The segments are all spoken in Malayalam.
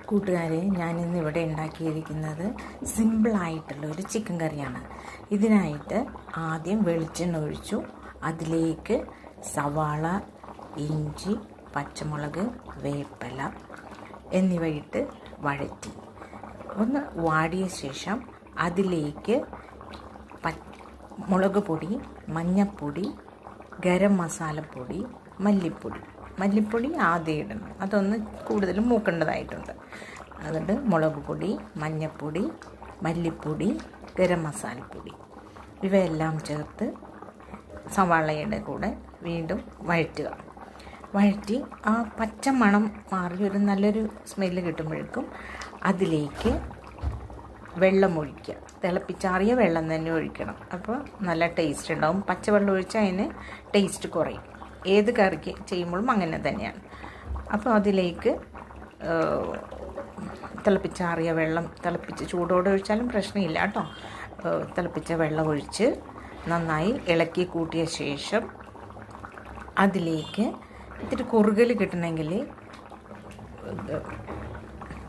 കൂട്ടുകാരെ, ഞാനിന്ന് ഇവിടെ ഉണ്ടാക്കിയിരിക്കുന്നത് സിമ്പിളായിട്ടുള്ള ഒരു ചിക്കൻ കറിയാണ്. ഇതിനായിട്ട് ആദ്യം വെളിച്ചെണ്ണ ഒഴിച്ചു. അതിലേക്ക് സവാള, ഇഞ്ചി, പച്ചമുളക്, വേപ്പില എന്നിവ ഇട്ട് വഴറ്റി ഒന്ന് വാടിയ ശേഷം അതിലേക്ക് മുളക് പൊടി, മഞ്ഞൾപ്പൊടി, ഗരം മസാലപ്പൊടി, മല്ലിപ്പൊടി ആദ്യം ഇടണം. അതൊന്ന് കൂടുതൽ മൂക്കേണ്ടതായിട്ടുണ്ട്. അതുകൊണ്ട് മുളക് പൊടി, മഞ്ഞൾപ്പൊടി, മല്ലിപ്പൊടി, ഗരം മസാലപ്പൊടി ഇവയെല്ലാം ചേർത്ത് സവാളയുടെ കൂടെ വീണ്ടും വഴറ്റി ആ പച്ച മണം മാറി ഒരു നല്ലൊരു സ്മെല്ല് കിട്ടുമ്പോഴേക്കും അതിലേക്ക് വെള്ളം ഒഴിക്കുക. തിളപ്പിച്ചാറിയ വെള്ളം തന്നെ ഒഴിക്കണം. അപ്പോൾ നല്ല ടേസ്റ്റ് ഉണ്ടാവും. പച്ചവെള്ളം ഒഴിച്ചാൽ അതിന് ടേസ്റ്റ് കുറയും. ഏത് കറിക്ക് ചെയ്യുമ്പോഴും അങ്ങനെ തന്നെയാണ്. അപ്പോൾ അതിലേക്ക് തിളപ്പിച്ചാറിയ വെള്ളം ചൂടോടെ ഒഴിച്ചാലും പ്രശ്നമില്ല കേട്ടോ. തിളപ്പിച്ച വെള്ളം ഒഴിച്ച് നന്നായി ഇളക്കി കൂട്ടിയ ശേഷം അതിലേക്ക് ഇത്തിരി കുറുകൽ കിട്ടണമെങ്കിൽ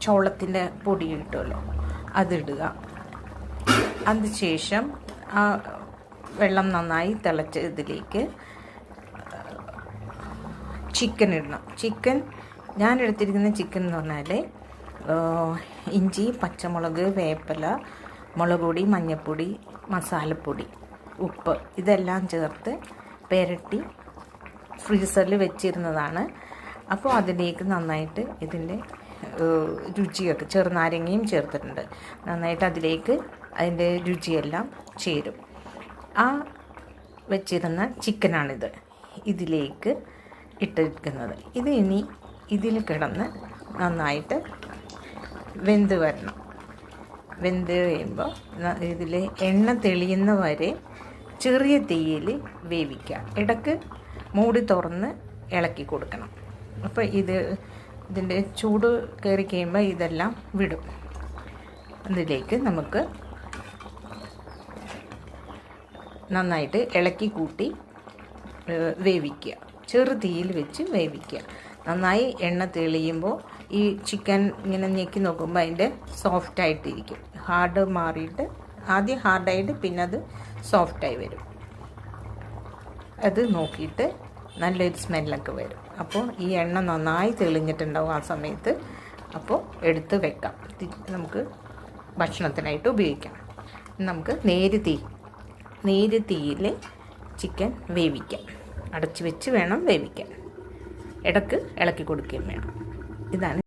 ചോളത്തിൻ്റെ പൊടി കിട്ടുമല്ലോ, അതിടുക. അതിനുശേഷം ആ വെള്ളം നന്നായി തിളച്ച് ഇതിലേക്ക് ചിക്കൻ ഇടണം. ഞാൻ എടുത്തിരിക്കുന്ന ചിക്കൻ എന്ന് പറഞ്ഞാൽ ഇഞ്ചി, പച്ചമുളക്, വേപ്പില, മുളക് പൊടി, മഞ്ഞൾപ്പൊടി, മസാലപ്പൊടി, ഉപ്പ് ഇതെല്ലാം ചേർത്ത് പുരട്ടി ഫ്രീസറിൽ വെച്ചിരുന്നതാണ്. അപ്പോൾ അതിലേക്ക് നന്നായിട്ട് ഇതിൻ്റെ രുചിയൊക്കെ ചെറുനാരങ്ങയും ചേർത്തിട്ടുണ്ട്. നന്നായിട്ട് അതിലേക്ക് അതിൻ്റെ രുചിയെല്ലാം ചേരും. ആ വെച്ചിരുന്ന ചിക്കനാണിത് ഇതിലേക്ക് ഇട്ടിരിക്കുന്നത്. ഇത് ഇനി ഇതിൽ കിടന്ന് നന്നായിട്ട് വെന്ത് വരണം. വെന്ത് കഴിയുമ്പോൾ ഇതിൽ എണ്ണ തെളിയുന്ന വരെ ചെറിയ തീയിൽ വേവിക്കുക. ഇടയ്ക്ക് മൂടി തുറന്ന് ഇളക്കി കൊടുക്കണം. അപ്പോൾ ഇതിൻ്റെ ചൂട് കയറി കഴിയുമ്പോൾ ഇതെല്ലാം വിടും. അതിലേക്ക് നമുക്ക് നന്നായിട്ട് ഇളക്കി കൂട്ടി വേവിക്കുക. ചെറു തീയിൽ വെച്ച് വേവിക്കുക. നന്നായി എണ്ണ തെളിയുമ്പോൾ ഈ ചിക്കൻ ഇങ്ങനെ ഞെക്കി നോക്കുമ്പോൾ അതിൻ്റെ സോഫ്റ്റായിട്ടിരിക്കും. ഹാർഡ് മാറിയിട്ട് ആദ്യം ഹാർഡായിട്ട് പിന്നെ അത് സോഫ്റ്റായി വരും. അത് നോക്കിയിട്ട് നല്ലൊരു സ്മെല്ലൊക്കെ വരും. അപ്പോൾ ഈ എണ്ണ നന്നായി തെളിഞ്ഞിട്ടുണ്ടാവും ആ സമയത്ത്. അപ്പോൾ എടുത്ത് വെക്കാം. നമുക്ക് ഭക്ഷണത്തിനായിട്ട് ഉപയോഗിക്കാം. നമുക്ക് നേര് തീയിൽ ചിക്കൻ വേവിക്കാം. അടച്ചു വെച്ച് വേണം വേവിക്കാൻ. ഇടയ്ക്ക് ഇളക്കി കൊടുക്കുകയും വേണം. ഇതാണ്